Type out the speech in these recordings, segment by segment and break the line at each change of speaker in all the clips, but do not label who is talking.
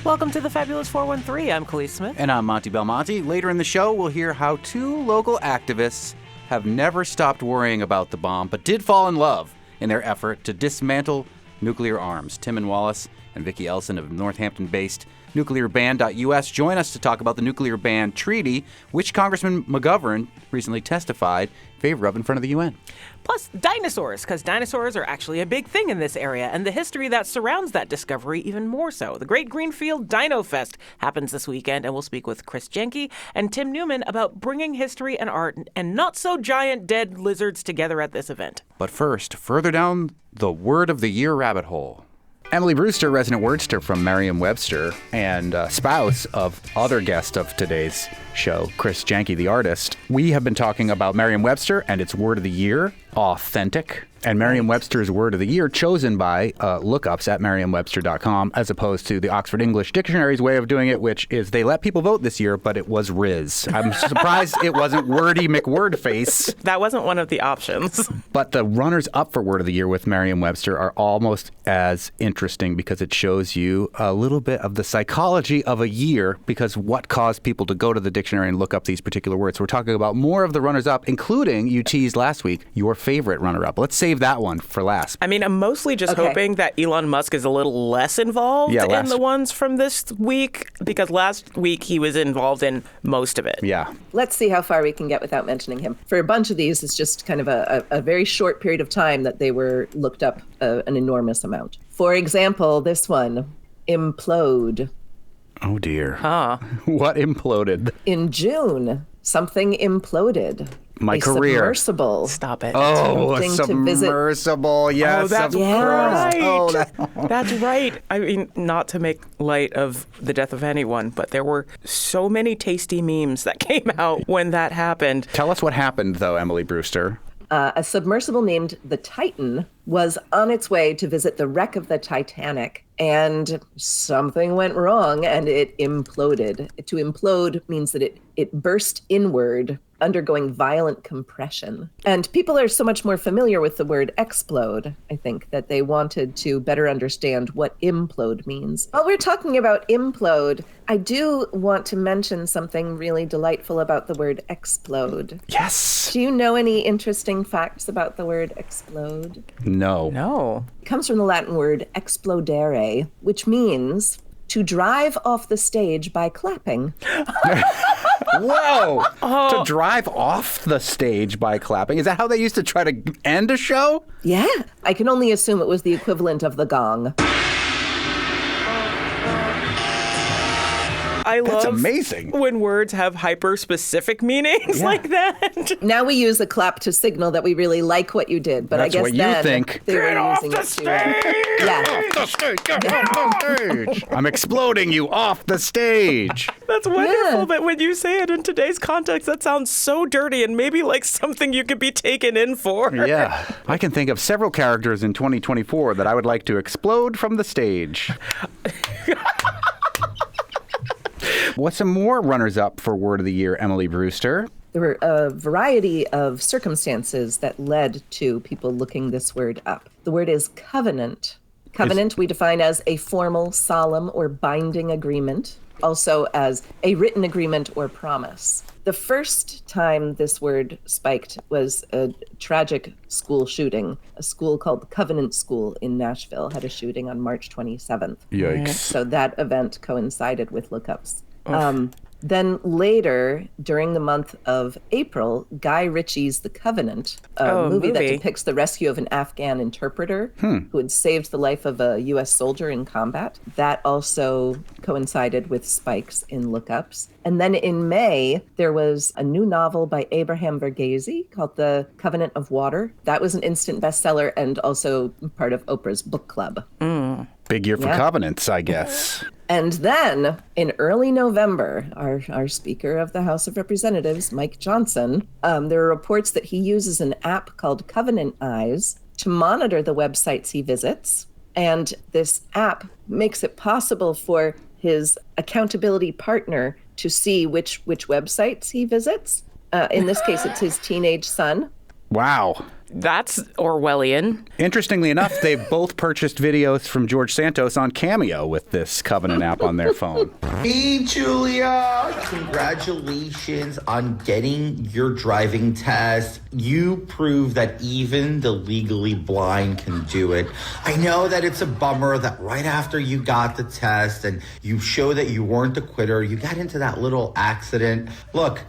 Welcome to the Fabulous 413. I'm Khalees Smith.
And I'm Monty Belmonte. Later in the show, we'll hear how two local activists have never stopped worrying about the bomb, but did fall in love in their effort to dismantle nuclear arms. Tim and Wallace and Vicki Elson of Northampton-based nuclearban.us join us to talk about the nuclear ban treaty, which Congressman McGovern recently testified in favor of in front of the UN.
Plus, dinosaurs, because dinosaurs are actually a big thing in this area, and the history that surrounds that discovery even more so. The Great Greenfield Dino Fest happens this weekend, and we'll speak with Chris Jenke and Tim Newman about bringing history and art and not-so-giant dead lizards together at this event.
But first, further down the Word of the Year rabbit hole. Emily Brewster, resident wordster from Merriam-Webster and spouse of other guest of today's show, Chris Jenke, the artist. We have been talking about Merriam-Webster and its Word of the Year, authentic. And Merriam-Webster's Word of the Year chosen by lookups at merriam-webster.com, as opposed to the Oxford English Dictionary's way of doing it, which is they let people vote this year, but it was Riz. I'm surprised it wasn't Wordy McWordface.
That wasn't one of the options.
But the runners up for Word of the Year with Merriam-Webster are almost as interesting because it shows you a little bit of the psychology of a year, because what caused people to go to the dictionary and look up these particular words. We're talking about more of the runners up, including, you teased last week, your favorite runner up. Let's save that one for last.
I mean, I'm mostly just hoping that Elon Musk is a little less involved in the ones from this week, because last week he was involved in most of it.
Yeah.
Let's see how far we can get without mentioning him. For a bunch of these, it's just kind of a very short period of time that they were looked up an enormous amount. For example, this one, implode.
Oh, dear.
Huh.
What imploded?
In June, something imploded.
My career.
Submersible.
Stop it.
Oh, a submersible. Yes,
oh, that's
of
right.
course. Oh,
That's right. I mean, not to make light of the death of anyone, but there were so many tasty memes that came out when that happened.
Tell us what happened, though, Emily Brewster.
A submersible named the Titan was on its way to visit the wreck of the Titanic, and something went wrong and it imploded. To implode means that it burst inward, undergoing violent compression. And people are so much more familiar with the word explode, I think, that they wanted to better understand what implode means. While we're talking about implode, I do want to mention something really delightful about the word explode.
Yes.
Do you know any interesting facts about the word explode?
No.
It comes from the Latin word explodere, which means to drive off the stage by clapping.
Whoa! To drive off the stage by clapping. Is that how they used to try to end a show?
Yeah. I can only assume it was the equivalent of the gong.
I
That's
love
amazing.
when words have hyper-specific meanings like that.
Now we use a clap to signal that we really like what you did, but
That's
I guess
what you
then
think.
they
Get
were
off
using
the
it
stage!
to... Yeah.
Off the stage! Get off the stage! I'm exploding you off the stage!
That's wonderful,
Yeah.
but when you say it in today's context, that sounds so dirty and maybe like something you could be taken in for.
Yeah. I can think of several characters in 2024 that I would like to explode from the stage. What's some more runners-up for Word of the Year, Emily Brewster?
There were a variety of circumstances that led to people looking this word up. The word is covenant. Covenant we define as a formal, solemn, or binding agreement, also as a written agreement or promise. The first time this word spiked was a tragic school shooting. A school called Covenant School in Nashville had a shooting on March 27th.
Yikes.
So that event coincided with lookups. Then later, during the month of April, Guy Ritchie's The Covenant, a movie that depicts the rescue of an Afghan interpreter who had saved the life of a U.S. soldier in combat. That also coincided with spikes in lookups. And then in May, there was a new novel by Abraham Verghese called The Covenant of Water. That was an instant bestseller and also part of Oprah's book club.
Big year for covenants, I guess.
And then in early November, our Speaker of the House of Representatives, Mike Johnson, there are reports that he uses an app called Covenant Eyes to monitor the websites he visits. And this app makes it possible for his accountability partner to see which websites he visits. In this case, it's his teenage son.
Wow.
That's Orwellian.
Interestingly enough, they've both purchased videos from George Santos on Cameo with this Covenant app on their phone.
Hey, Julia! Congratulations on getting your driving test. You prove that even the legally blind can do it. I know that it's a bummer that right after you got the test and you show that you weren't a quitter, you got into that little accident. Look,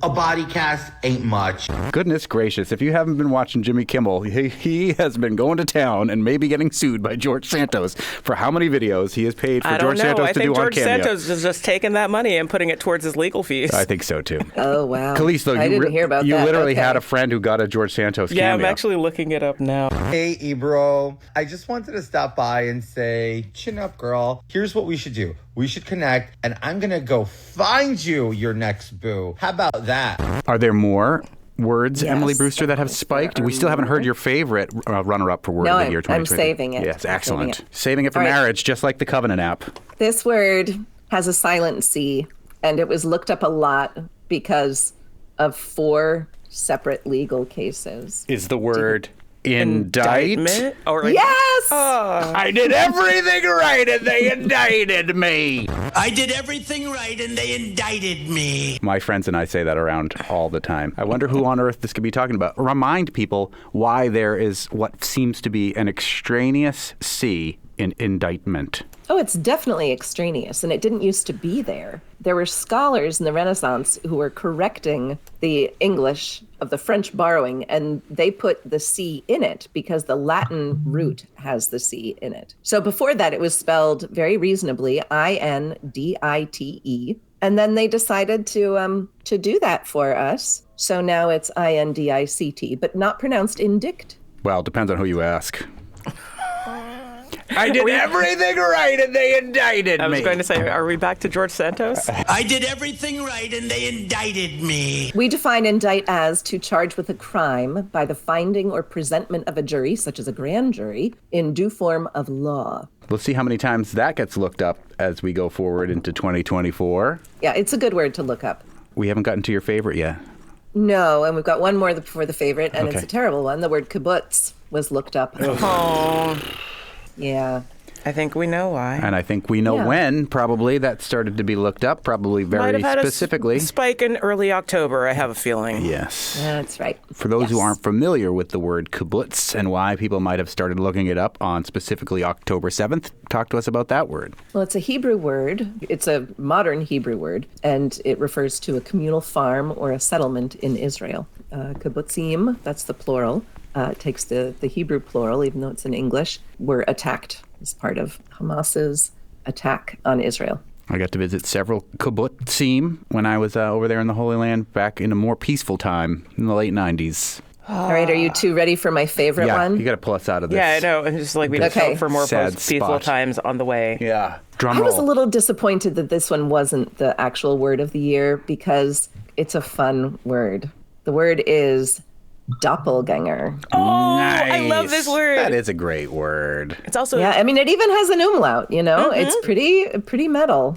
a body cast ain't much.
Goodness gracious, if you haven't been watching Jimmy Kimmel, he has been going to town and maybe getting sued by George Santos for how many videos he has paid for George Santos to do on Cameo.
I think George Santos is just taking that money and putting it towards his legal fees.
I think so, too.
Oh, wow.
Khalees, though,
I didn't hear about
you
that.
literally
Okay.
had a friend who got a George Santos Cameo.
Yeah, I'm actually looking it up now.
Hey, Ebro. I just wanted to stop by and say, chin up, girl. Here's what we should do. We should connect, and I'm going to go find you your next boo. How about that?
Are there more words,
Yes.
Emily Brewster, that have spiked? We still haven't heard your favorite runner-up for Word of the Year 2020.
I'm saving it.
Yes,
I'm
excellent.
saving it.
Saving it for
All right.
marriage, just like the Covenant app.
This word has a silent C, and it was looked up a lot because of 4 separate legal cases.
Is the word indict?
Indictment? Or like,
Yes!
I did everything right and they indicted me.
I did everything right and they indicted me.
My friends and I say that around all the time. I wonder who on earth this could be talking about. Remind people why there is what seems to be an extraneous C in indictment.
Oh, it's definitely extraneous, and it didn't used to be there. There were scholars in the Renaissance who were correcting the English of the French borrowing, and they put the C in it because the Latin root has the C in it. So before that, it was spelled very reasonably Indite, and then they decided to do that for us. So now it's Indict, but not pronounced indict.
Well, depends on who you ask. I did everything right and they indicted me.
I was going to say, are we back to George Santos?
I did everything right and they indicted me.
We define indict as to charge with a crime by the finding or presentment of a jury, such as a grand jury, in due form of law.
Let's see how many times that gets looked up as we go forward into 2024.
Yeah, it's a good word to look up.
We haven't gotten to your favorite yet.
No, and we've got one more before the favorite, and
Okay.
it's a terrible one. The word kibbutz was looked up.
Oh,
Yeah.
I think we know why.
And I think we know
Yeah.
when probably that started to be looked up, probably
Might
very
have had
specifically.
a spike in early October, I have a feeling.
Yes.
That's right.
For those who
Yes.
aren't familiar with the word kibbutz and why people might have started looking it up on specifically October 7th, talk to us about that word.
Well, it's a Hebrew word. It's a modern Hebrew word, and it refers to a communal farm or a settlement in Israel. Kibbutzim, that's the plural. It takes the Hebrew plural, even though it's in English, were attacked as part of Hamas's attack on Israel.
I got to visit several kibbutzim when I was over there in the Holy Land back in a more peaceful time in the late 90s.
All right, are you two ready for my favorite
Yeah,
one?
you got to pull us out of this.
Yeah, I know. And just like we just
Okay.
hope for more
Sad
peaceful
spot.
times on the way.
Yeah. Drum
I was a
roll.
little disappointed that this one wasn't the actual word of the year because it's a fun word. The word is doppelganger.
I love this word.
That is a great word.
It's also
Yeah, I mean, it even has an umlaut, you know? It's pretty metal.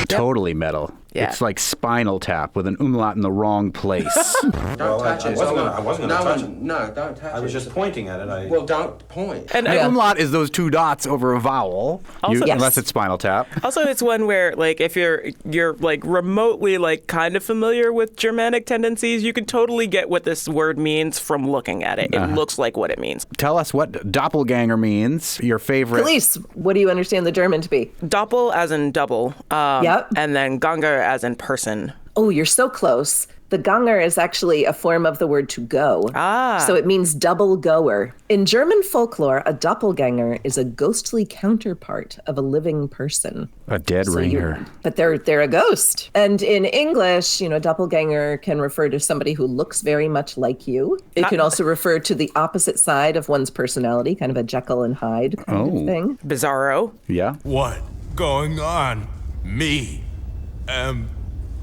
Totally metal.
Yeah.
It's like Spinal Tap with an umlaut in the wrong place.
Don't touch it.
I wasn't gonna touch it.
No, don't touch it.
I was just pointing at it.
Well, don't point.
and
An
I-
umlaut is those 2 dots over a vowel.
Also- Yes.
Unless it's Spinal Tap.
also it's one where like if you're like remotely like kind of familiar with Germanic tendencies, you can totally get what this word means from looking at it. It looks like what it means.
Tell us what doppelganger means. Your favorite.
Police, what do you understand the German to be?
Doppel as in double.
Yep.
And then Ganger as in person.
Oh, you're so close. The Ganger is actually a form of the word to go. So it means double goer. In German folklore, a doppelganger is a ghostly counterpart of a living person.
A dead ringer.
But they're a ghost. And in English, you know, doppelganger can refer to somebody who looks very much like you. It can also refer to the opposite side of one's personality, kind of a Jekyll and Hyde kind of thing.
Bizarro.
Yeah.
What going on? Me am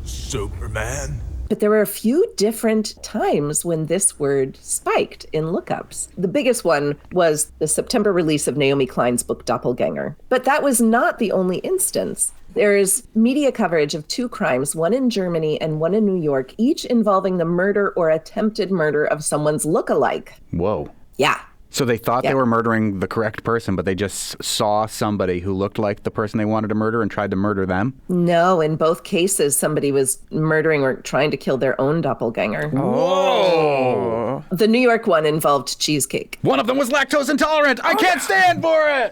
Superman.
But there were a few different times when this word spiked in lookups. The biggest one was the September release of Naomi Klein's book Doppelganger. But that was not the only instance. There is media coverage of 2 crimes, one in Germany and one in New York, each involving the murder or attempted murder of someone's lookalike.
Whoa.
Yeah.
So they thought they were murdering the correct person, but they just saw somebody who looked like the person they wanted to murder and tried to murder them?
No, in both cases, somebody was murdering or trying to kill their own doppelganger.
Whoa!
The New York one involved cheesecake.
One of them was lactose intolerant. I can't stand for it.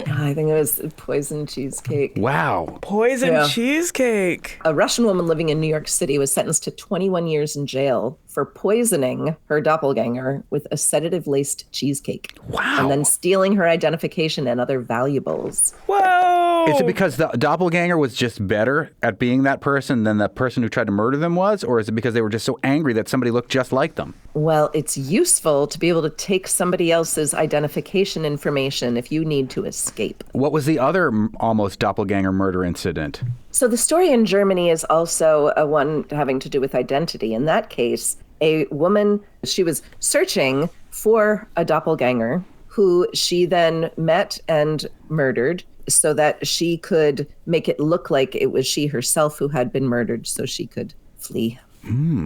I think it was poison cheesecake.
Wow.
Poison cheesecake.
A Russian woman living in New York City was sentenced to 21 years in jail for poisoning her doppelganger with a sedative-laced cheesecake.
Wow.
And then stealing her identification and other valuables.
Whoa.
Is it because the doppelganger was just better at being that person than the person who tried to murder them was? Or is it because they were just so angry that somebody looked just like them?
Well, it's useful to be able to take somebody else's identification information if you need to escape.
What was the other almost doppelganger murder incident?
So the story in Germany is also a one having to do with identity. In that case, a woman, she was searching for a doppelganger who she then met and murdered so that she could make it look like it was she herself who had been murdered so she could flee.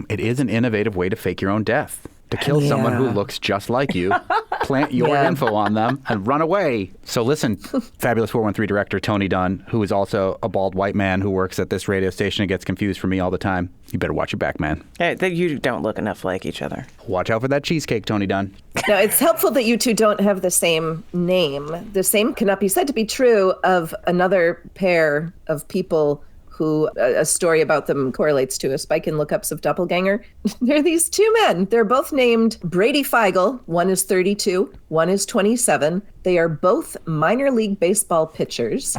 It is an innovative way to fake your own death. To kill someone who looks just like you, plant your info on them, and run away. So listen, Fabulous 413 director Tony Dunn, who is also a bald white man who works at this radio station and gets confused for me all the time. You better watch your back, man.
Hey, you don't look enough like each other.
Watch out for that cheesecake, Tony Dunn.
Now, it's helpful that you two don't have the same name. The same cannot be said to be true of another pair of people who a story about them correlates to a spike in lookups of doppelganger. They're these 2 men. They're both named Brady Feigl. One is 32, one is 27. They are both minor league baseball pitchers.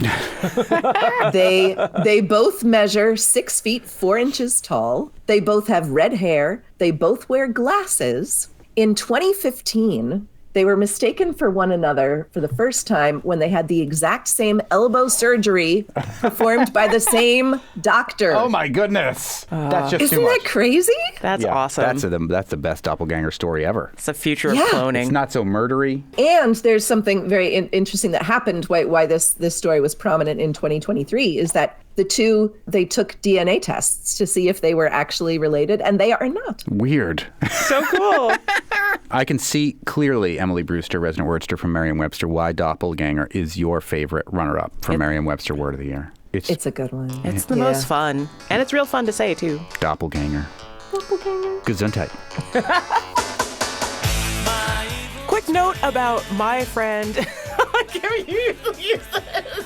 They both measure 6 feet 4 inches tall. They both have red hair. They both wear glasses. In 2015, they were mistaken for one another for the first time when they had the exact same elbow surgery performed by the same doctor.
Oh my goodness. That's just
Isn't
too much.
that crazy?
That's awesome.
That's the best doppelganger story ever.
It's the future of cloning.
It's not so murdery.
And there's something very interesting that happened why this story was prominent in 2023 is that the two, they took DNA tests to see if they were actually related, and they are not.
Weird.
So cool.
I can see clearly, Emily Brewster, resident wordster from Merriam-Webster, why doppelganger is your favorite runner-up for Merriam-Webster Word of the Year.
It's a good one.
It's the most fun. And it's real fun to say, too.
Doppelganger. Gesundheit.
Quick note about my friend.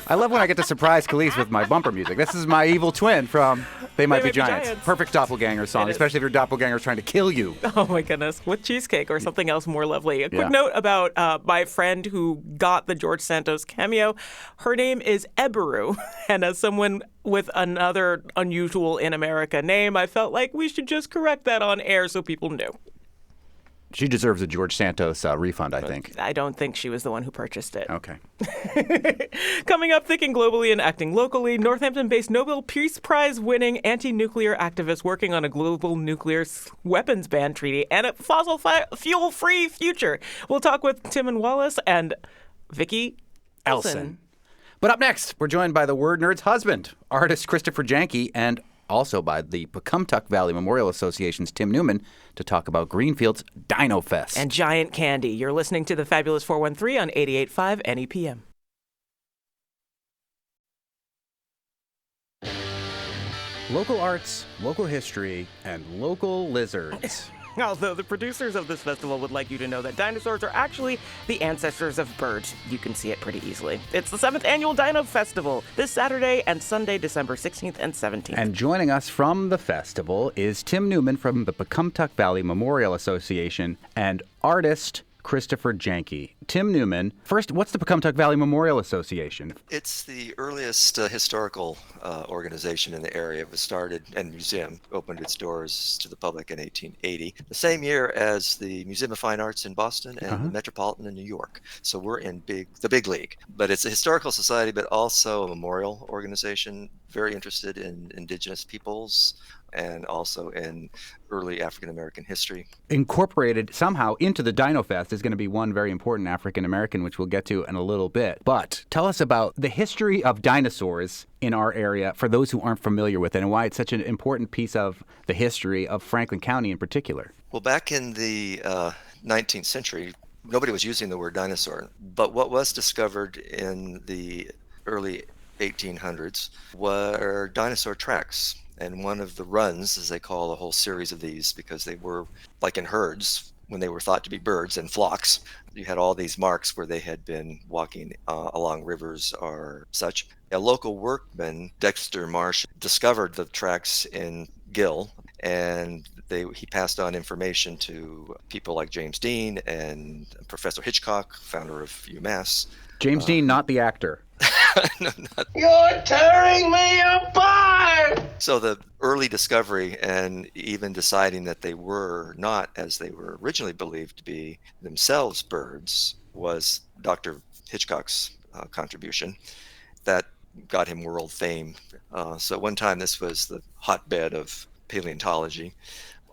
I love when I get to surprise Khalees with my bumper music. This is my evil twin from They Might Be Giants. Perfect doppelganger song, especially if your doppelganger is trying to kill you.
Oh my goodness, with cheesecake or something else more lovely. A quick note about my friend who got the George Santos cameo. Her name is Eberu, and as someone with another unusual in America name, I felt like we should just correct that on air so people knew.
She deserves a George Santos refund, I think.
I don't think she was the one who purchased it.
Okay.
Coming up, thinking globally and acting locally, Northampton-based Nobel Peace Prize-winning anti-nuclear activists working on a global nuclear weapons ban treaty and a fossil fuel-free future. We'll talk with Tim and Wallace and Vicky Elson.
But up next, we're joined by the word nerd's husband, artist Christopher Janke, and also by the Pecumtuck Valley Memorial Association's Tim Newman to talk about Greenfield's Dino Fest.
And giant candy. You're listening to the Fabulous 413 on 88.5 NEPM.
Local arts, local history, and local lizards.
Although the producers of this festival would like you to know that dinosaurs are actually the ancestors of birds. You can see it pretty easily. It's the 7th Annual Dino Festival this Saturday and Sunday, December 16th and 17th.
And joining us from the festival is Tim Newman from the Pecumtuck Valley Memorial Association and artist Christopher Janke. Tim Newman. First, what's the Pecumtuck Valley Memorial Association?
It's the earliest historical organization in the area. It was started, and museum opened its doors to the public in 1880, the same year as the Museum of Fine Arts in Boston and the Metropolitan in New York. So we're in the big league. But it's a historical society, but also a memorial organization, very interested in indigenous peoples and also in early African American history.
Incorporated somehow into the Dino Fest is going to be one very important African American, which we'll get to in a little bit. But tell us about the history of dinosaurs in our area for those who aren't familiar with it, and why it's such an important piece of the history of Franklin County in particular.
Well, back in the 19th century, nobody was using the word dinosaur. But what was discovered in the early 1800s were dinosaur tracks. And one of the runs, as they call a whole series of these, because they were like in herds when they were thought to be birds and flocks, you had all these marks where they had been walking along rivers or such. A local workman, Dexter Marsh, discovered the tracks in Gill, and he passed on information to people like James Dean and Professor Hitchcock, founder of UMass.
James Dean, not the actor.
No, not.
You're tearing me apart!
So the early discovery and even deciding that they were not, as they were originally believed to be, themselves birds was Dr. Hitchcock's contribution. That got him world fame. So at one time this was the hotbed of paleontology.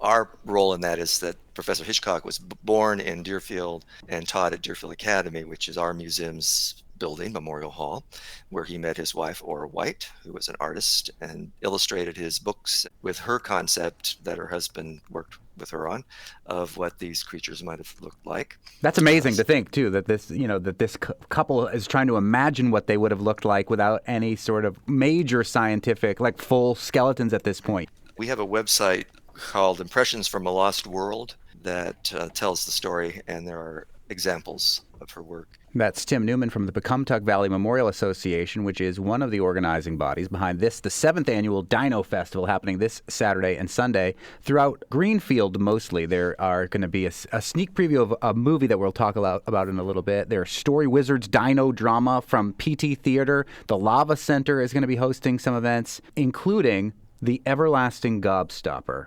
Our role in that is that Professor Hitchcock was born in Deerfield and taught at Deerfield Academy, which is our museum's building, Memorial Hall, where he met his wife, Ora White, who was an artist, and illustrated his books with her concept that her husband worked with her on of what these creatures might have looked like.
That's amazing to think, too, that this couple is trying to imagine what they would have looked like without any sort of major scientific, like full skeletons at this point.
We have a website called Impressions from a Lost World that tells the story, and there are examples of her work.
That's Tim Newman from the Pecumtuck Valley Memorial Association, which is one of the organizing bodies behind the 7th annual Dino Festival happening this Saturday and Sunday throughout Greenfield mostly. There are going to be a sneak preview of a movie that we'll talk about in a little bit. There's Story Wizards Dino Drama from PT Theater. The Lava Center is going to be hosting some events, including the Everlasting Gobstopper.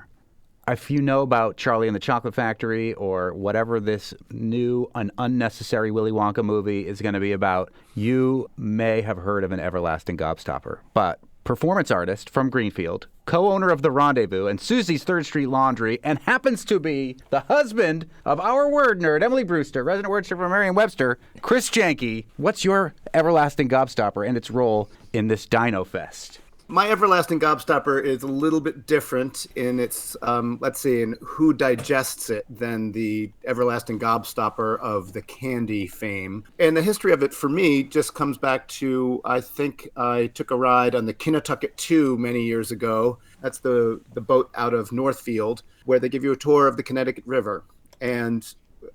If you know about Charlie and the Chocolate Factory or whatever this new and unnecessary Willy Wonka movie is going to be about, you may have heard of an Everlasting Gobstopper. But performance artist from Greenfield, co-owner of The Rendezvous and Susie's 3rd Street Laundry, and happens to be the husband of our word nerd, Emily Brewster, resident wordster from Merriam-Webster, Chris Janke. What's your Everlasting Gobstopper and its role in this Dino Fest?
My Everlasting Gobstopper is a little bit different in its, in who digests it than the Everlasting Gobstopper of the candy fame. And the history of it, for me, just comes back to, I think I took a ride on the Kinnatucket 2 many years ago. That's the boat out of Northfield, where they give you a tour of the Connecticut River. And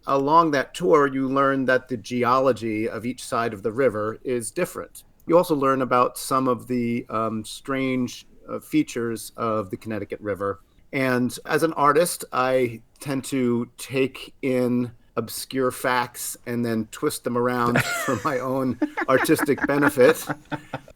along that tour, you learn that the geology of each side of the river is different. You also learn about some of the strange features of the Connecticut River. And as an artist, I tend to take in obscure facts and then twist them around for my own artistic benefit.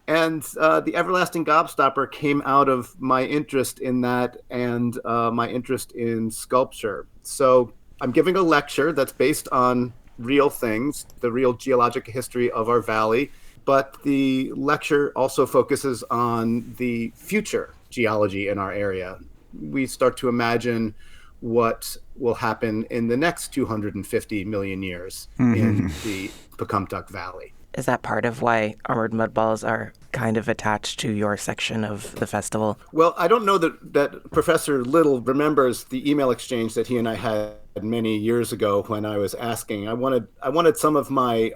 And the Everlasting Gobstopper came out of my interest in that and my interest in sculpture. So I'm giving a lecture that's based on real things, the real geologic history of our valley. But the lecture also focuses on the future geology in our area. We start to imagine what will happen in the next 250 million years in the Pecumtuck Valley.
Is that part of why armored mudballs are kind of attached to your section of the festival?
Well, I don't know that Professor Little remembers the email exchange that he and I had many years ago when I was asking. I wanted some of my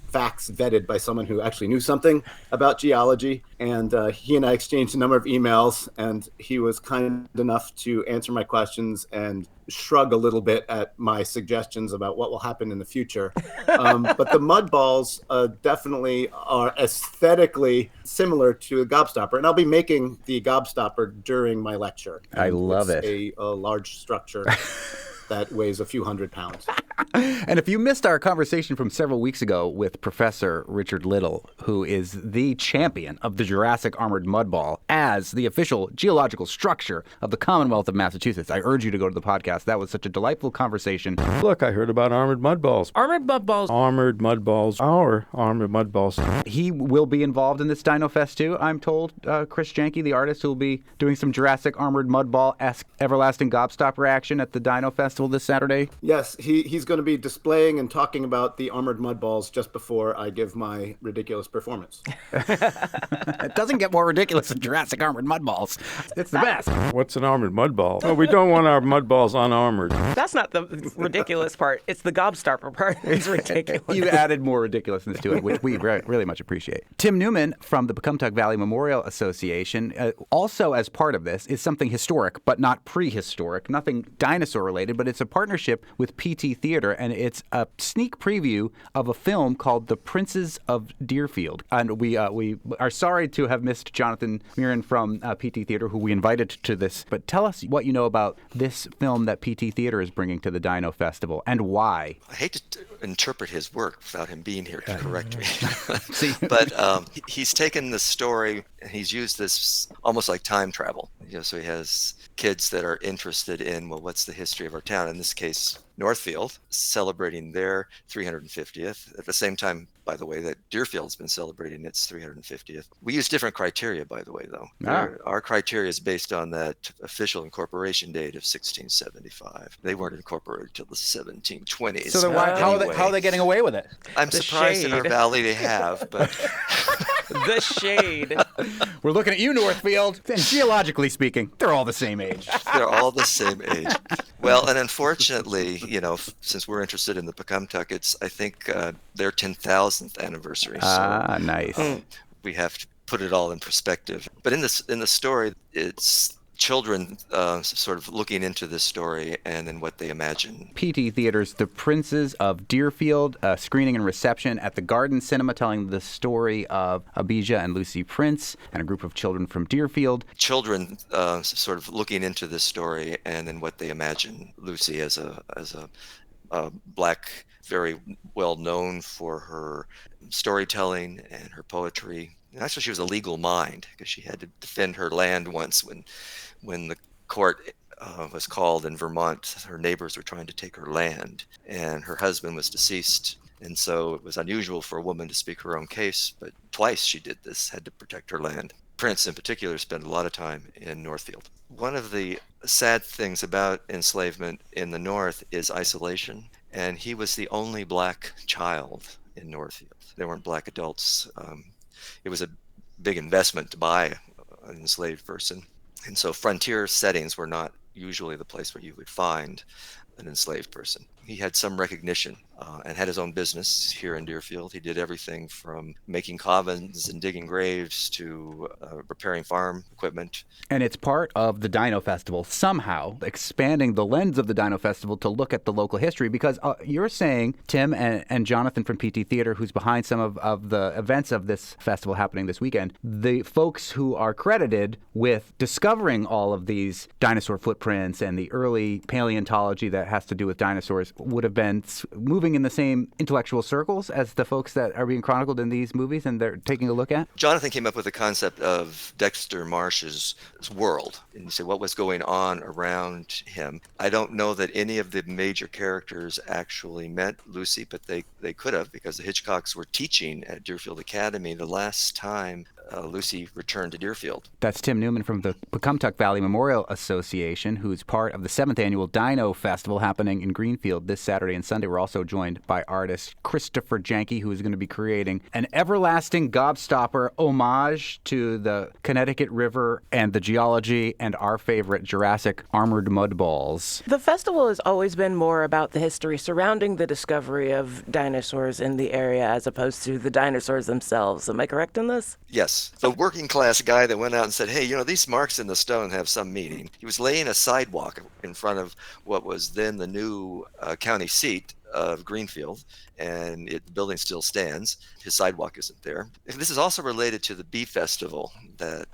facts vetted by someone who actually knew something about geology, and he and I exchanged a number of emails, and he was kind enough to answer my questions and shrug a little bit at my suggestions about what will happen in the future. But the mud balls definitely are aesthetically similar to a gobstopper, and I'll be making the gobstopper during my lecture.
I love it.
A large structure that weighs a few hundred pounds.
And if you missed our conversation from several weeks ago with Professor Richard Little, who is the champion of the Jurassic Armored Mud Ball as the official geological structure of the Commonwealth of Massachusetts, I urge you to go to the podcast. That was such a delightful conversation.
Look, I heard about armored mud balls.
Armored mud balls.
Armored mud balls. Our armored mud balls.
He will be involved in this Dino Fest too, I'm told. Chris Janke, the artist, who will be doing some Jurassic Armored Mud Ball-esque everlasting gobstopper action at the Dino Festival this Saturday.
Yes, he's going to be displaying and talking about the armored mud balls just before I give my ridiculous performance.
It doesn't get more ridiculous than Jurassic Armored Mud Balls. It's the best.
What's an armored mud ball? Well, we don't want our mud balls unarmored.
That's not the ridiculous part. It's the gobstopper part that's ridiculous.
You added more ridiculousness to it, which we really much appreciate. Tim Newman from the Pecumtuck Valley Memorial Association, also as part of this, is something historic, but not prehistoric, nothing dinosaur related, but it's a partnership with PT Theater, and it's a sneak preview of a film called The Princes of Deerfield. And we are sorry to have missed Jonathan Murin from PT Theater, who we invited to this, but tell us what you know about this film that PT Theater is bringing to the Dino Festival and why.
I hate to interpret his work without him being here to correct me. But he's taken the story and he's used this almost like time travel. So he has kids that are interested in, well, what's the history of our town? In this case, Northfield, celebrating their 350th. At the same time, by the way, that Deerfield's been celebrating its 350th. We use different criteria, by the way, though. Our criteria is based on that official incorporation date of 1675. They weren't incorporated till the 1720s.
So how are they getting away with it?
I'm surprised in our valley they have, but...
The shade.
We're looking at you, Northfield. And geologically speaking, they're all the same age.
They're all the same age. Well, and unfortunately, since we're interested in the Pecumtuck, it's, I think, their 10,000th anniversary. So
nice.
We have to put it all in perspective. But in the story, it's children sort of looking into this story and then what they imagine.
PT Theater's The Princes of Deerfield, screening and reception at the Garden Cinema, telling the story of Abijah and Lucy Prince and a group of children from Deerfield.
Children sort of looking into this story and then what they imagine Lucy as a black, very well known for her storytelling and her poetry. And actually, she was a legal mind because she had to defend her land once when the court was called in Vermont. Her neighbors were trying to take her land, and her husband was deceased. And so it was unusual for a woman to speak her own case, but twice she did this, had to protect her land. Prince, in particular, spent a lot of time in Northfield. One of the sad things about enslavement in the North is isolation, and he was the only black child in Northfield. There weren't black adults. It was a big investment to buy an enslaved person. And so frontier settings were not usually the place where you would find an enslaved person. He had some recognition and had his own business here in Deerfield. He did everything from making coffins and digging graves to repairing farm equipment.
And it's part of the Dino Festival, somehow expanding the lens of the Dino Festival to look at the local history, because you're saying, Tim and Jonathan from PT Theater, who's behind some of the events of this festival happening this weekend, the folks who are credited with discovering all of these dinosaur footprints and the early paleontology that has to do with dinosaurs would have been moving in the same intellectual circles as the folks that are being chronicled in these movies and they're taking a look at?
Jonathan came up with the concept of Dexter Marsh's world. And you say, what was going on around him? I don't know that any of the major characters actually met Lucy, but they could have, because the Hitchcocks were teaching at Deerfield Academy the last time Lucy returned to Deerfield.
That's Tim Newman from the Pecumtuck Valley Memorial Association, who's part of the 7th Annual Dino Festival happening in Greenfield this Saturday and Sunday. We're also joined by artist Christopher Janke, who is going to be creating an everlasting gobstopper homage to the Connecticut River and the geology and our favorite Jurassic armored mud balls.
The festival has always been more about the history surrounding the discovery of dinosaurs in the area as opposed to the dinosaurs themselves. Am I correct in this?
Yes. The working class guy that went out and said, hey, these marks in the stone have some meaning. He was laying a sidewalk in front of what was then the new county seat of Greenfield, and the building still stands. His sidewalk isn't there. This is also related to the Bee Festival that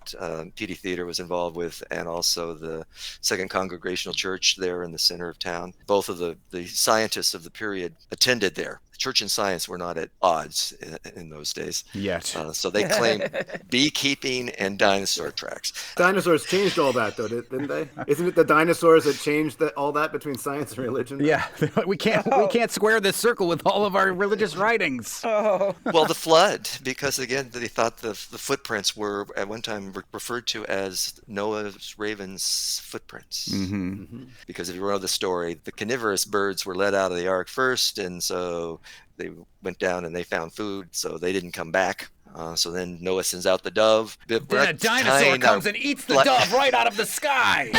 PD Theater was involved with, and also the Second Congregational Church there in the center of town. Both of the scientists of the period attended there. Church and science were not at odds in those days.
Yet.
So they claim beekeeping and dinosaur tracks.
Dinosaurs changed all that, though, didn't they? Isn't it the dinosaurs that changed all that between science and religion?
Yeah, we can't square this circle with all of our religious writings.
Well, the flood, because again, they thought the footprints were at one time referred to as Noah's raven's footprints. Because if you know the story, the carnivorous birds were let out of the ark first, and so they went down and they found food, so they didn't come back. So then Noah sends out the dove.
Then a dinosaur comes and eats the dove right out of the sky.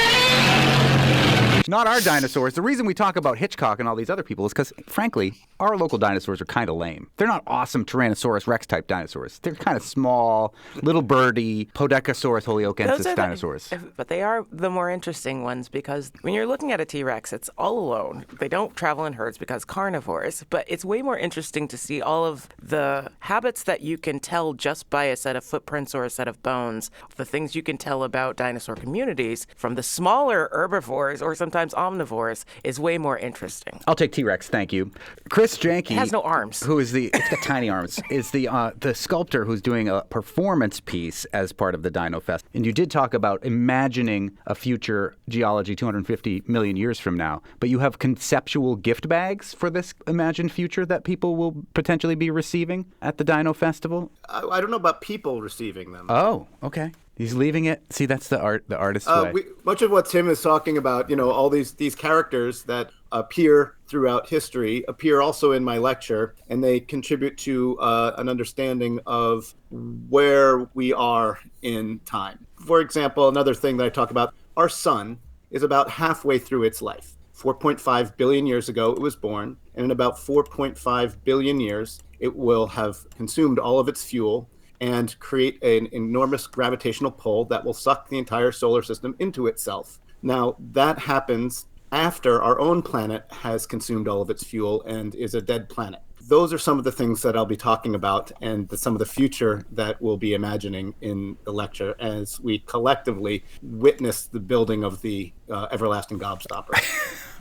Not our dinosaurs. The reason we talk about Hitchcock and all these other people is because, frankly, our local dinosaurs are kind of lame. They're not awesome Tyrannosaurus Rex type dinosaurs. They're kind of small, little birdie, Podokesaurus holyokensis dinosaurs.
But they are the more interesting ones because when you're looking at a T-Rex, it's all alone. They don't travel in herds because carnivores. But it's way more interesting to see all of the habits that you can tell just by a set of footprints or a set of bones. The things you can tell about dinosaur communities from the smaller herbivores or sometimes omnivores is way more interesting.
I'll take T-Rex, thank you. Chris Janke,
it has no arms.
Who is it's got tiny arms, is the sculptor who's doing a performance piece as part of the Dino Fest. And you did talk about imagining a future geology 250 million years from now, but you have conceptual gift bags for this imagined future that people will potentially be receiving at the Dino Festival?
I don't know about people receiving them.
Oh, okay. He's leaving it. See, that's the artist's way.
Much of what Tim is talking about, all these characters that appear throughout history appear also in my lecture, and they contribute to an understanding of where we are in time. For example, another thing that I talk about, our sun is about halfway through its life. 4.5 billion years ago, it was born, and in about 4.5 billion years, it will have consumed all of its fuel and create an enormous gravitational pull that will suck the entire solar system into itself. Now, that happens after our own planet has consumed all of its fuel and is a dead planet. Those are some of the things that I'll be talking about and some of the future that we'll be imagining in the lecture as we collectively witness the building of the everlasting gobstopper.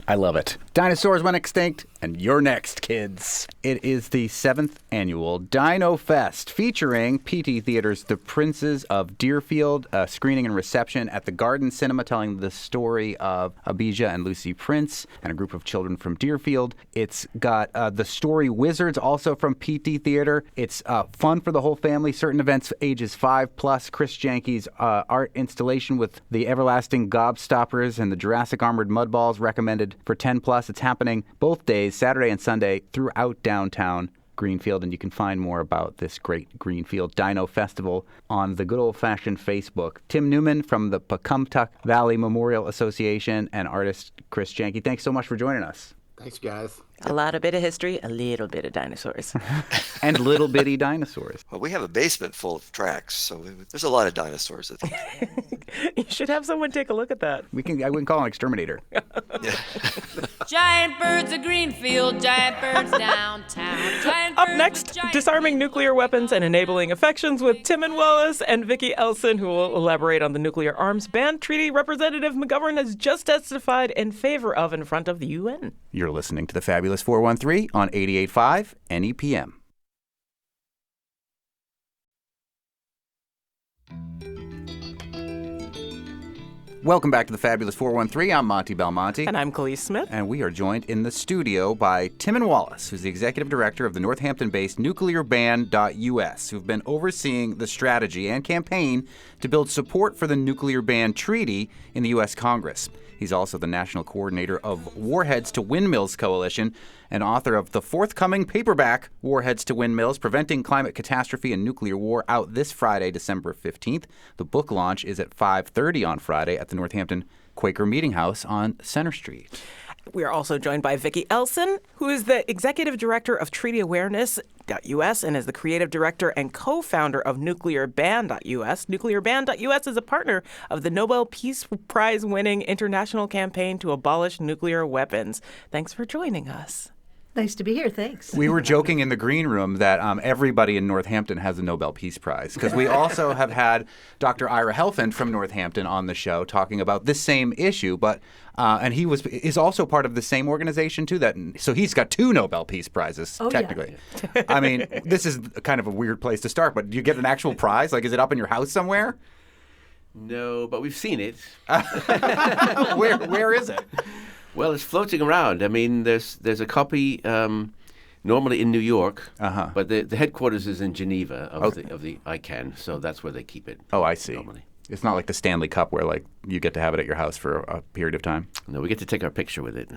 I love it. Dinosaurs went extinct, and you're next, kids. It is the 7th annual Dino Fest, featuring PT Theater's The Princes of Deerfield, a screening and reception at the Garden Cinema telling the story of Abijah and Lucy Prince and a group of children from Deerfield. It's got the Story Wizards, also from PT Theater. It's fun for the whole family. Certain events ages 5+. Chris Janke's art installation with the everlasting gobstoppers and the Jurassic armored mudballs recommended for 10+. It's happening both days, Saturday and Sunday, throughout downtown Greenfield, and you can find more about this great Greenfield Dino Festival on the good old-fashioned Facebook. Tim Newman from the Pecumtuck Valley Memorial Association and artist Chris Janke, thanks so much for joining us.
Thanks, guys.
A lot of bit of history, a little bit of dinosaurs.
And little bitty dinosaurs.
Well, we have a basement full of tracks, so there's a lot of dinosaurs.
You should have someone take a look at that.
I wouldn't call an exterminator.
Giant birds of Greenfield, giant birds downtown. Giant
Up
birds
next,
with giant
disarming nuclear weapons and enabling affections with Tim and Wallace and Vicki Elson, who will elaborate on the nuclear arms ban treaty Representative McGovern has just testified in favor of in front of the UN.
You're listening to the Fabulous 413 on 88.5 NEPM. Welcome back to the Fabulous 413. I'm Monty Belmonte.
And I'm Khalees Smith.
And we are joined in the studio by Tim and Wallace, who's the executive director of the Northampton-based nuclearban.us, who've been overseeing the strategy and campaign to build support for the nuclear ban treaty in the U.S. Congress. He's also the national coordinator of Warheads to Windmills Coalition and author of the forthcoming paperback, Warheads to Windmills, Preventing Climate Catastrophe and Nuclear War, out this Friday, December 15th. The book launch is at 5:30 on Friday at the Northampton Quaker Meeting House on Center Street.
We are also joined by Vicki Elson, who is the executive director of Treaty Awareness.us and is the creative director and co-founder of nuclearban.us. Nuclearban.us is a partner of the Nobel Peace Prize-winning international campaign to abolish nuclear weapons. Thanks for joining us.
Nice to be here. Thanks.
We were joking in the green room that everybody in Northampton has a Nobel Peace Prize, because we also have had Dr. Ira Helfand from Northampton on the show talking about this same issue, but and he is also part of the same organization too. So he's got 2 Nobel Peace Prizes technically. Yeah. I mean, this is kind of a weird place to start, but do you get an actual prize? Like, is it up in your house somewhere?
No, but we've seen it.
Where is it?
Well, it's floating around. I mean, there's a copy normally in New York, but the headquarters is in Geneva of the ICANN, so that's where they keep it.
Oh, I see.
Normally.
It's not like the Stanley Cup where like you get to have it at your house for a period of time.
No, we get to take our picture with it.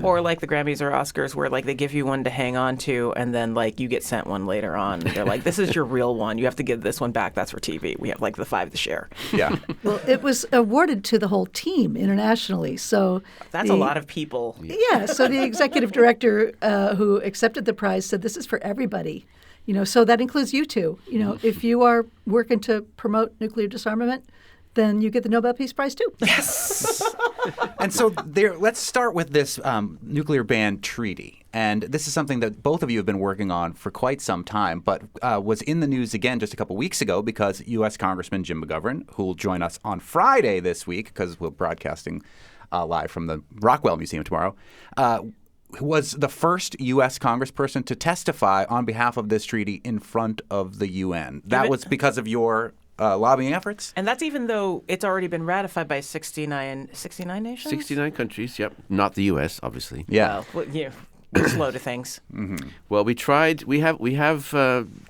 Or like the Grammys or Oscars where like they give you one to hang on to and then like you get sent one later on. They're like, this is your real one. You have to give this one back. That's for TV. We have like the 5 to share.
Yeah.
Well, it was awarded to the whole team internationally. So
that's a lot of people.
Yeah. So the executive director who accepted the prize said, this is for everybody. So that includes you two. If you are working to promote nuclear disarmament, then you get the Nobel Peace Prize too.
Yes. And so let's start with this nuclear ban treaty. And this is something that both of you have been working on for quite some time, but was in the news again just a couple weeks ago because U.S. Congressman Jim McGovern, who will join us on Friday this week because we're broadcasting live from the Rockwell Museum tomorrow, was the first U.S. congressperson to testify on behalf of this treaty in front of the UN. That was because of your lobbying efforts?
And that's even though it's already been ratified by 69 nations?
69 countries, yep. Not the U.S., obviously.
Yeah.
We're slow to things.
Mm-hmm.
Well, we tried. We have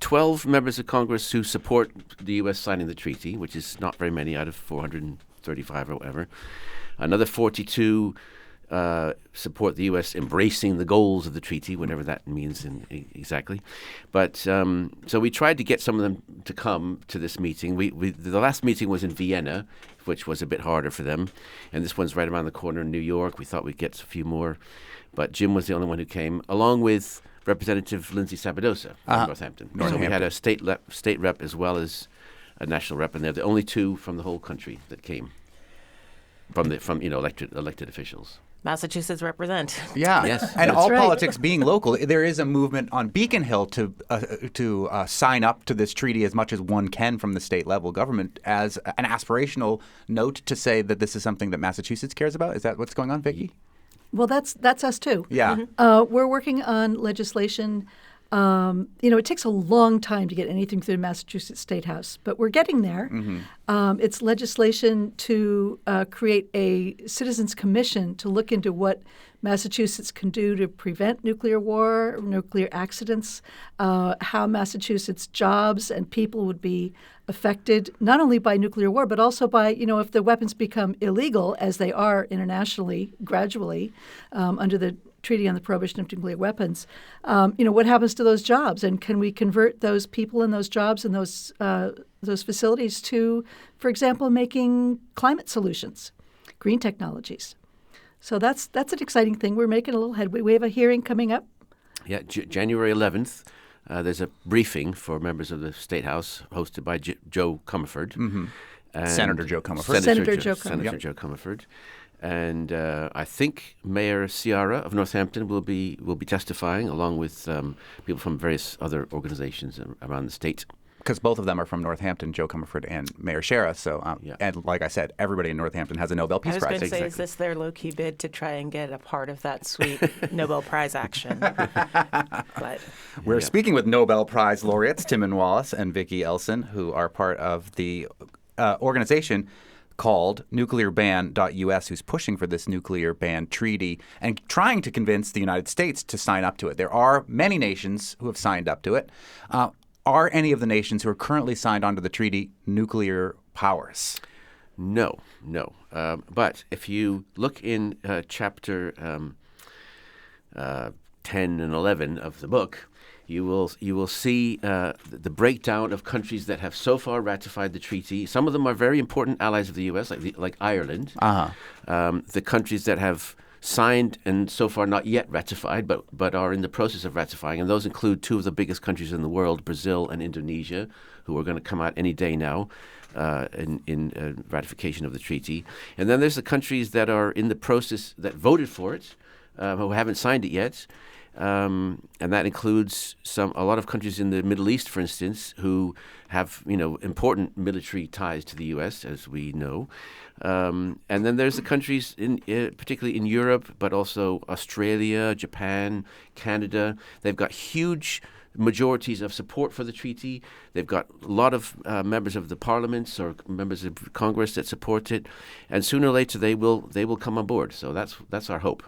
12 members of Congress who support the U.S. signing the treaty, which is not very many out of 435 or whatever. Another 42 support the U.S. embracing the goals of the treaty, whatever that means exactly. But so we tried to get some of them to come to this meeting. The last meeting was in Vienna, which was a bit harder for them, and this one's right around the corner in New York. We thought we'd get a few more, but Jim was the only one who came, along with Representative Lindsay Sabadosa from Northampton. So we had a state rep as well as a national rep, and they're the only 2 from the whole country that came from elected officials.
Massachusetts represent.
Yeah,
yes,
and all politics being local, there is a movement on Beacon Hill to sign up to this treaty as much as one can from the state level government as an aspirational note to say that this is something that Massachusetts cares about. Is that what's going on, Vicki?
Well, that's us too.
Yeah,
we're working on legislation. It takes a long time to get anything through the Massachusetts State House, but we're getting there. Mm-hmm. It's legislation to create a citizens commission to look into what Massachusetts can do to prevent nuclear war, nuclear accidents, how Massachusetts jobs and people would be affected not only by nuclear war, but also by, if the weapons become illegal, as they are internationally, gradually, under the Treaty on the Prohibition of Nuclear Weapons, what happens to those jobs? And can we convert those people and those jobs and those facilities to, for example, making climate solutions, green technologies? So that's an exciting thing. We're making a little headway. We have a hearing coming up.
Yeah, January 11th. There's a briefing for members of the State House hosted by Joe Comerford.
Mm-hmm. Senator Joe Comerford.
Senator Joe
Comerford. And I think Mayor Ciara of Northampton will be testifying, along with people from various other organizations around the state.
Because both of them are from Northampton, Joe Comerford and Mayor Shara. So, and like I said, everybody in Northampton has a Nobel Peace Prize.
I was going to say, is this their low-key bid to try and get a part of that sweet Nobel Prize action? But
we're speaking with Nobel Prize laureates Timon Wallace and Vicki Elson, who are part of the organization called nuclearban.us, who's pushing for this nuclear ban treaty and trying to convince the United States to sign up to it. There are many nations who have signed up to it. Are any of the nations who are currently signed onto the treaty nuclear powers?
No. But if you look in chapter 10 and 11 of the book, you will see the breakdown of countries that have so far ratified the treaty. Some of them are very important allies of the U.S., like Ireland. The countries that have signed and so far not yet ratified, but are in the process of ratifying, and those include 2 of the biggest countries in the world, Brazil and Indonesia, who are going to come out any day now in ratification of the treaty. And then there's the countries that are in the process that voted for it, who haven't signed it yet. and that includes a lot of countries in the Middle East, for instance, who have important military ties to the U.S., as we know. And then there's the countries particularly in Europe, but also Australia, Japan, Canada. They've got huge majorities of support for the treaty. They've got a lot of members of the parliaments or members of Congress that support it, and sooner or later they will come on board. So that's our hope.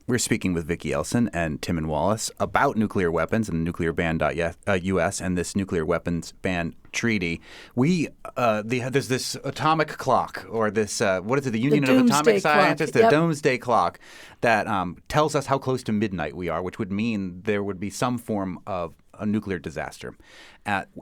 We're speaking with Vicki Elson and Timon Wallace about nuclear weapons and nuclearban.us and this nuclear weapons ban treaty. There's this atomic clock, or this what is it? The Union of Atomic Scientists, the doomsday clock, that tells us how close to midnight we are, which would mean there would be some form of a nuclear disaster.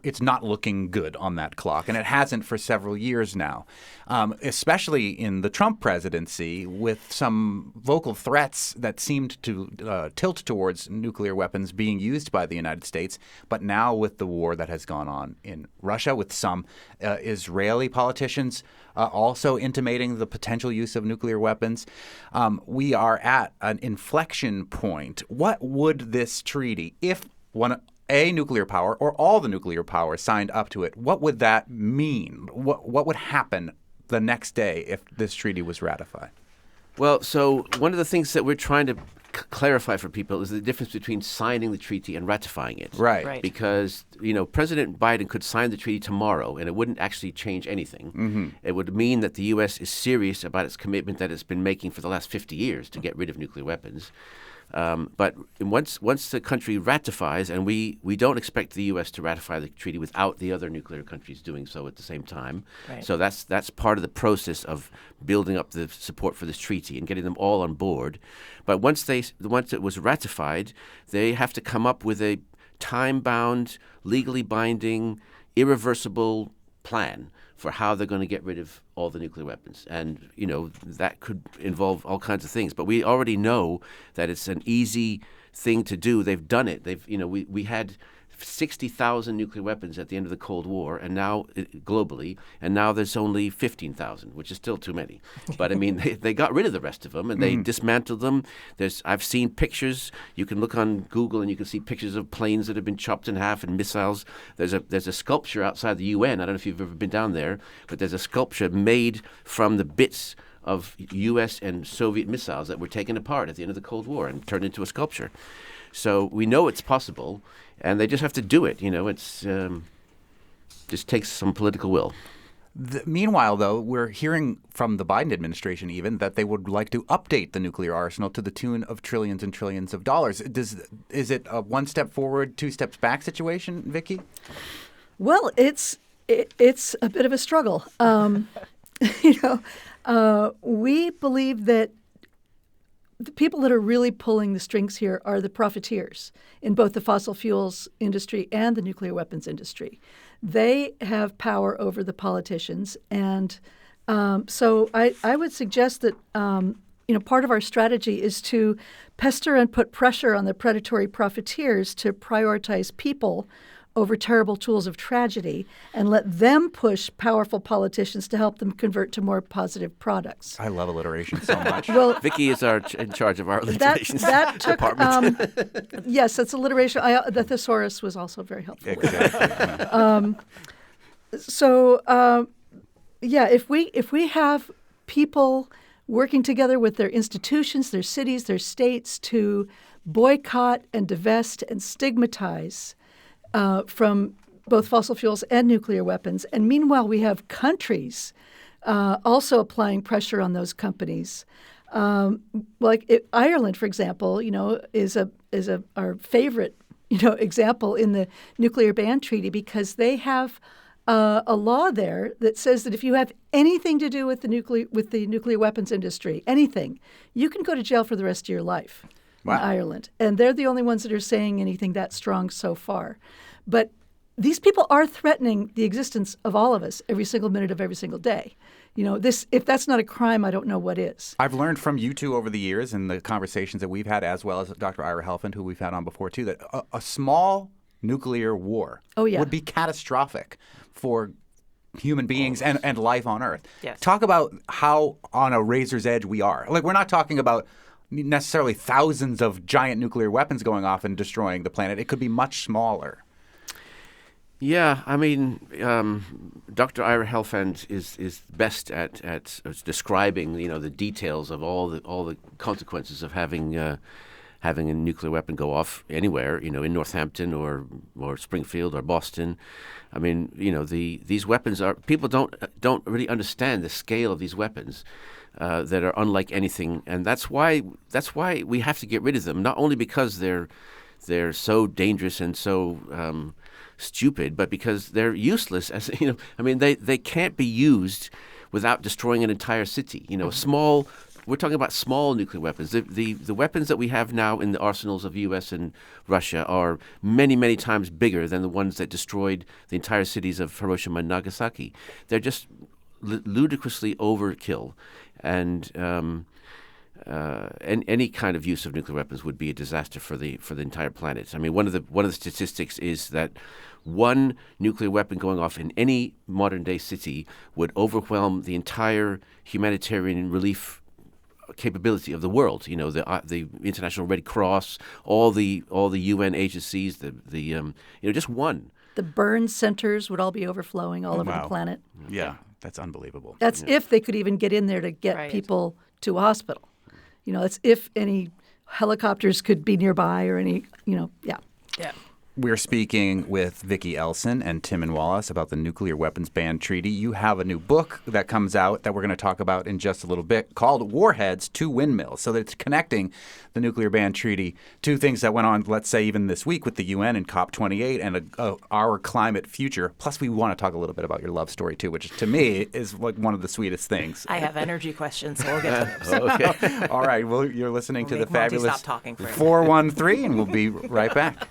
It's not looking good on that clock, and it hasn't for several years now, especially in the Trump presidency, with some vocal threats that seemed to tilt towards nuclear weapons being used by the United States. But now with the war that has gone on in Russia, with some Israeli politicians also intimating the potential use of nuclear weapons, we are at an inflection point. What would this treaty, if a nuclear power or all the nuclear powers signed up to it, what would that mean? What would happen the next day if this treaty was ratified?
Well, so one of the things that we're trying to clarify for people is the difference between signing the treaty and ratifying it.
Right.
Because, President Biden could sign the treaty tomorrow and it wouldn't actually change anything. Mm-hmm. It would mean that the U.S. is serious about its commitment that it's been making for the last 50 years to get rid of nuclear weapons. But once the country ratifies, and we don't expect the U.S. to ratify the treaty without the other nuclear countries doing so at the same time. Right. So that's part of the process of building up the support for this treaty and getting them all on board. But once it was ratified, they have to come up with a time-bound, legally binding, irreversible plan for how they're going to get rid of all the nuclear weapons. And, that could involve all kinds of things. But we already know that it's an easy thing to do. They've done it. We had 60,000 nuclear weapons at the end of the Cold War, and now globally, and now there's only 15,000, which is still too many. But I mean, they got rid of the rest of them, and they dismantled them. I've seen pictures. You can look on Google, and you can see pictures of planes that have been chopped in half and missiles. There's a sculpture outside the UN. I don't know if you've ever been down there, but there's a sculpture made from the bits of U.S. and Soviet missiles that were taken apart at the end of the Cold War and turned into a sculpture. So we know it's possible, and they just have to do it. It's just takes some political will.
Meanwhile, though, we're hearing from the Biden administration even that they would like to update the nuclear arsenal to the tune of trillions and trillions of dollars. Is it a one step forward, two steps back situation, Vicki?
Well, it's a bit of a struggle. We believe that the people that are really pulling the strings here are the profiteers in both the fossil fuels industry and the nuclear weapons industry. They have power over the politicians. And so I would suggest that, part of our strategy is to pester and put pressure on the predatory profiteers to prioritize people over terrible tools of tragedy and let them push powerful politicians to help them convert to more positive products.
I love alliteration so much.
Well,
Vicki is in charge of our alliteration
that took,
department.
Yes, that's alliteration. The thesaurus was also very helpful.
Exactly.
If we have people working together with their institutions, their cities, their states to boycott and divest and stigmatize from both fossil fuels and nuclear weapons. And meanwhile, we have countries also applying pressure on those companies. Ireland, for example, is our favorite, example in the nuclear ban treaty because they have a law there that says that if you have anything to do with the nuclear weapons industry, anything, you can go to jail for the rest of your life. Wow. In Ireland. And they're the only ones that are saying anything that strong so far. But these people are threatening the existence of all of us every single minute of every single day. If that's not a crime, I don't know what is.
I've learned from you two over the years in the conversations that we've had, as well as Dr. Ira Helfand, who we've had on before too, that a small nuclear war would be catastrophic for human beings and life on Earth.
Yes.
Talk about how on a razor's edge we are. Like, we're not talking about necessarily thousands of giant nuclear weapons going off and destroying the planet. It could be much smaller.
Yeah, I mean, Dr. Ira Helfand is best at describing, the details of all the consequences of having a nuclear weapon go off anywhere, in Northampton or Springfield or Boston. I mean, these weapons are, people don't really understand the scale of these weapons that are unlike anything, and that's why we have to get rid of them. Not only because they're so dangerous and so stupid, but because they're useless. As I mean, they can't be used without destroying an entire city. We're talking about small nuclear weapons. The weapons that we have now in the arsenals of U.S. and Russia are many, many times bigger than the ones that destroyed the entire cities of Hiroshima and Nagasaki. They're just ludicrously overkill, and any kind of use of nuclear weapons would be a disaster for the entire planet. I mean, one of the statistics is that one nuclear weapon going off in any modern day city would overwhelm the entire humanitarian relief capability of the world. The International Red Cross, all the UN agencies, just one.
The burn centers would all be overflowing all over the planet.
Yeah, that's unbelievable.
That's if they could even get in there to get people to a hospital. That's if any helicopters could be nearby or any, yeah.
Yeah.
We're speaking with Vicki Elson and Timon Wallace about the Nuclear Weapons Ban Treaty. You have a new book that comes out that we're going to talk about in just a little bit called Warheads to Windmills. So that it's connecting the Nuclear Ban Treaty to things that went on, let's say, even this week with the UN and COP28 and our climate future. Plus, we want to talk a little bit about your love story, too, which to me is like one of the sweetest things.
I have energy questions, so we'll get to those.
Okay. All right. Well, you're listening to the fabulous
stop talking for
413, and we'll be right back.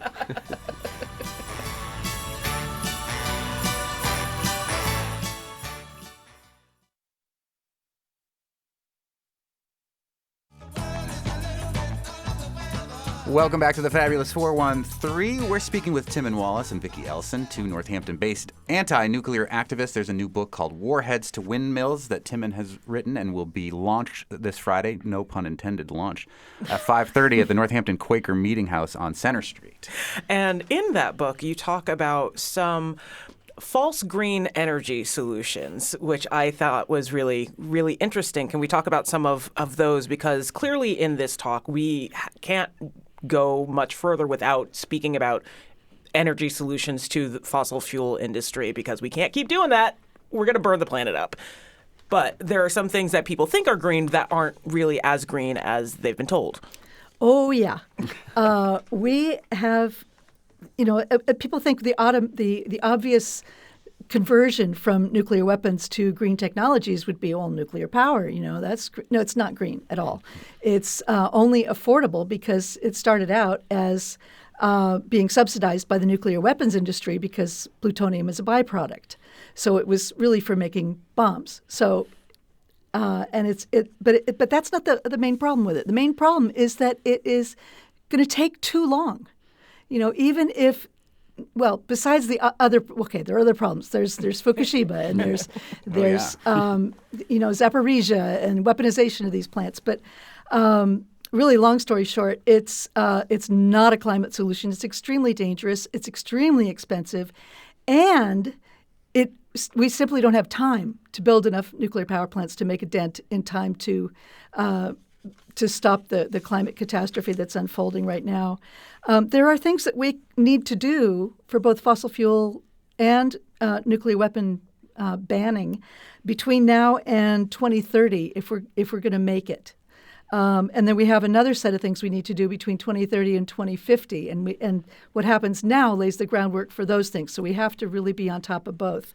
Welcome back to the Fabulous 413. We're speaking with Timon Wallace and Vicki Elson, two Northampton-based anti-nuclear activists. There's a new book called Warheads to Windmills that Timon has written and will be launched this Friday, no pun intended, launch, at 5:30 at the Northampton Quaker Meeting House on Center Street.
And in that book, you talk about some false green energy solutions, which I thought was really, really interesting. Can we talk about some of those? Because clearly in this talk, we can't go much further without speaking about energy solutions to the fossil fuel industry, because we can't keep doing that. We're going to burn the planet up. But there are some things that people think are green that aren't really as green as they've been told.
Oh, yeah. We have, people think the obvious conversion from nuclear weapons to green technologies would be all nuclear power. No, it's not green at all. It's only affordable because it started out as being subsidized by the nuclear weapons industry because plutonium is a byproduct. So it was really for making bombs. So but that's not the main problem with it. The main problem is that it is going to take too long. Even if, besides the there are other problems. There's Fukushima and there's Zaporizhia and weaponization of these plants. But really, long story short, it's not a climate solution. It's extremely dangerous. It's extremely expensive, and we simply don't have time to build enough nuclear power plants to make a dent in time to stop the climate catastrophe that's unfolding right now. There are things that we need to do for both fossil fuel and nuclear weapon banning between now and 2030 if we're going to make it. And then we have another set of things we need to do between 2030 and 2050. And what happens now lays the groundwork for those things. So we have to really be on top of both.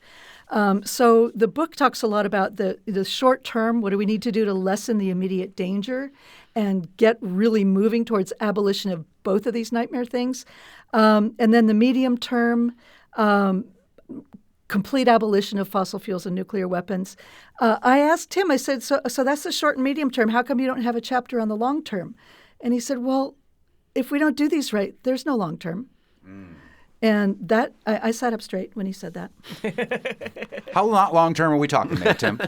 So the book talks a lot about the short term. What do we need to do to lessen the immediate danger and get really moving towards abolition of both of these nightmare things? And then the medium term, complete abolition of fossil fuels and nuclear weapons. I asked him, I said, so that's the short and medium term. How come you don't have a chapter on the long term? And he said, well, if we don't do these right, there's no long term. And that I sat up straight when he said that.
How long term are we talking there, Tim?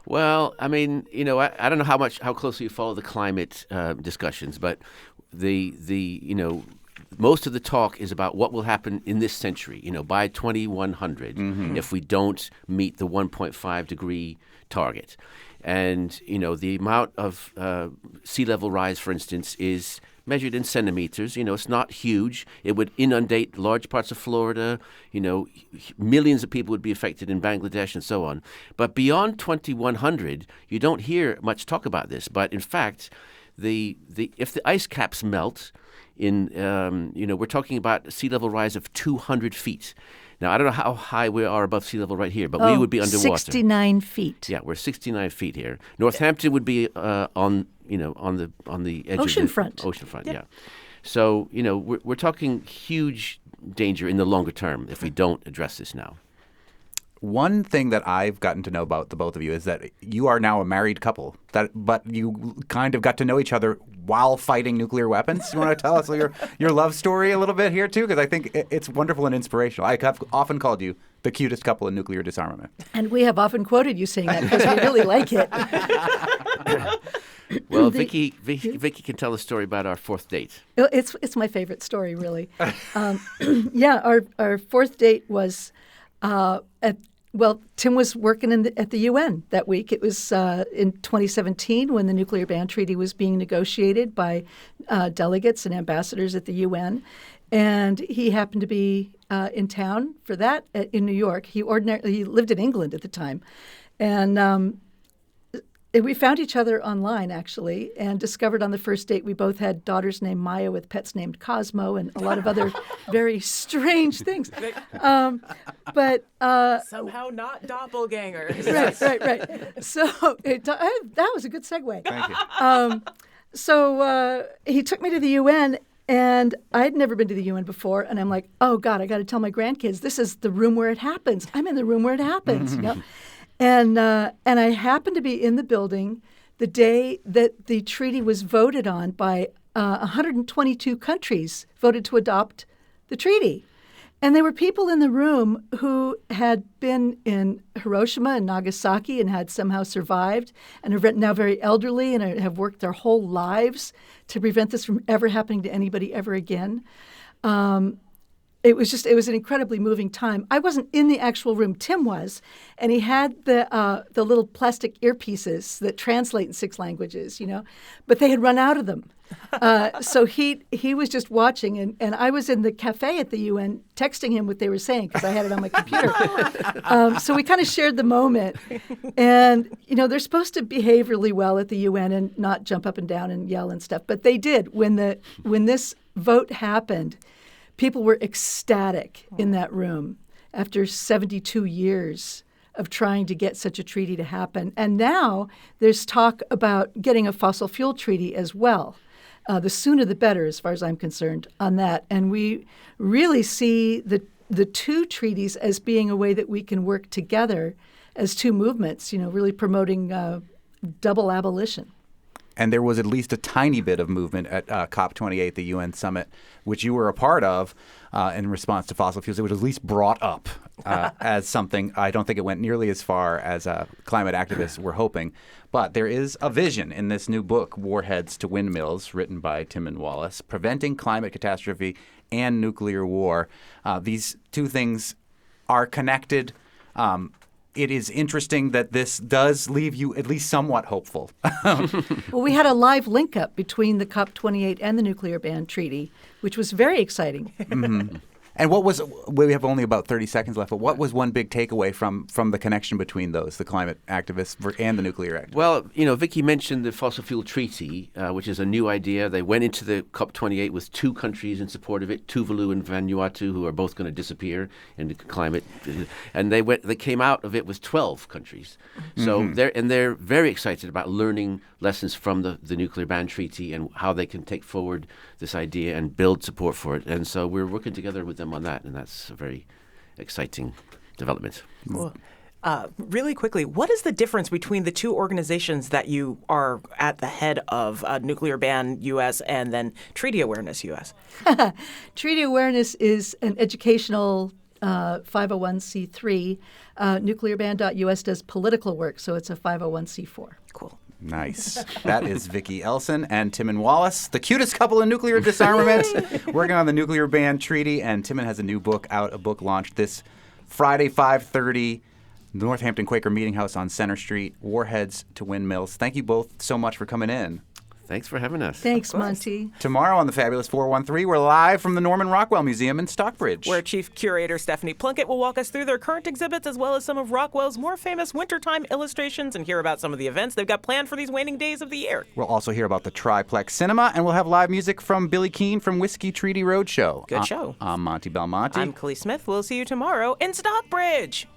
Well, I mean, I don't know how closely you follow the climate discussions, but the most of the talk is about what will happen in this century, by 2100 if we don't meet the 1.5 degree target. And, the amount of sea level rise, for instance, is measured in centimeters. It's not huge. It would inundate large parts of Florida. Millions of people would be affected in Bangladesh and so on. But beyond 2100, you don't hear much talk about this. But in fact, if the ice caps melt, we're talking about sea level rise of 200 feet. Now, I don't know how high we are above sea level right here, but we would be underwater.
69 feet.
Yeah, we're 69 feet here. Northampton would be on the edge
Oceanfront.
of the oceanfront. Yeah. So we're talking huge danger in the longer term if we don't address this now.
One thing that I've gotten to know about the both of you is that you are now a married couple, but you kind of got to know each other while fighting nuclear weapons. You want to tell us your love story a little bit here, too? Because I think it's wonderful and inspirational. I have often called you the cutest couple in nuclear disarmament.
And we have often quoted you saying that because we really like it.
Well, Vicky can tell a story about our fourth date.
It's my favorite story, really. Our fourth date was Tim was working at the UN that week. It was in 2017 when the nuclear ban treaty was being negotiated by delegates and ambassadors at the UN. And he happened to be in town for that in New York. He lived in England at the time. And we found each other online, actually, and discovered on the first date we both had daughters named Maya with pets named Cosmo and a lot of other very strange things. But
somehow not doppelgangers.
Right. So that was a good segue.
Thank you.
So he took me to the UN, and I'd never been to the UN before, and I'm like, oh, God, I got to tell my grandkids, this is the room where it happens. I'm in the room where it happens, And I happened to be in the building the day that the treaty was voted on by 122 countries voted to adopt the treaty. And there were people in the room who had been in Hiroshima and Nagasaki and had somehow survived and are now very elderly and have worked their whole lives to prevent this from ever happening to anybody ever again. It was an incredibly moving time. I wasn't in the actual room. Tim was, and he had the little plastic earpieces that translate in 6 languages, but they had run out of them. So he was just watching, and I was in the cafe at the UN texting him what they were saying because I had it on my computer. So we kind of shared the moment. And, they're supposed to behave really well at the UN and not jump up and down and yell and stuff, but they did. When this vote happened, people were ecstatic in that room after 72 years of trying to get such a treaty to happen. And now there's talk about getting a fossil fuel treaty as well. The sooner the better, as far as I'm concerned, on that. And we really see the two treaties as being a way that we can work together as two movements, really promoting double abolition.
And there was at least a tiny bit of movement at COP28, the UN summit, which you were a part of in response to fossil fuels. It was at least brought up as something. I don't think it went nearly as far as climate activists were hoping. But there is a vision in this new book, Warheads to Windmills, written by Timon Wallace, Preventing Climate Catastrophe and Nuclear War. These two things are connected. It is interesting that this does leave you at least somewhat hopeful.
Well, we had a live link up between the COP28 and the nuclear ban treaty, which was very exciting.
Mm-hmm. And we have only about 30 seconds left, but what was one big takeaway from the connection between those, the climate activists and the nuclear activists?
Well, Vicky mentioned the fossil fuel treaty, which is a new idea. They went into the COP28 with 2 countries in support of it, Tuvalu and Vanuatu, who are both going to disappear in the climate. And they came out of it with 12 countries. So they're very excited about learning lessons from the nuclear ban treaty and how they can take forward this idea and build support for it. And so we're working together with them on that, and that's a very exciting development.
Cool. Really quickly, what is the difference between the two organizations that you are at the head of, Nuclear Ban US and then Treaty Awareness US?
Treaty Awareness is an educational 501c3. Nuclearband.us does political work, so it's a 501c4.
Cool.
Nice. That is Vicki Elson and Timon Wallace, the cutest couple in nuclear disarmament, working on the nuclear ban treaty. And Timon has a new book out, a book launched this Friday, 5:30, Northampton Quaker Meeting House on Center Street, Warheads to Windmills. Thank you both so much for coming in.
Thanks for having us.
Thanks, Monty.
Tomorrow on the Fabulous 413, we're live from the Norman Rockwell Museum in Stockbridge,
where Chief Curator Stephanie Plunkett will walk us through their current exhibits as well as some of Rockwell's more famous wintertime illustrations and hear about some of the events they've got planned for these waning days of the year.
We'll also hear about the Triplex Cinema, and we'll have live music from Billy Keane from Whiskey Treaty Roadshow.
Good show.
I'm Monty Belmonte.
I'm Klee Smith. We'll see you tomorrow in Stockbridge.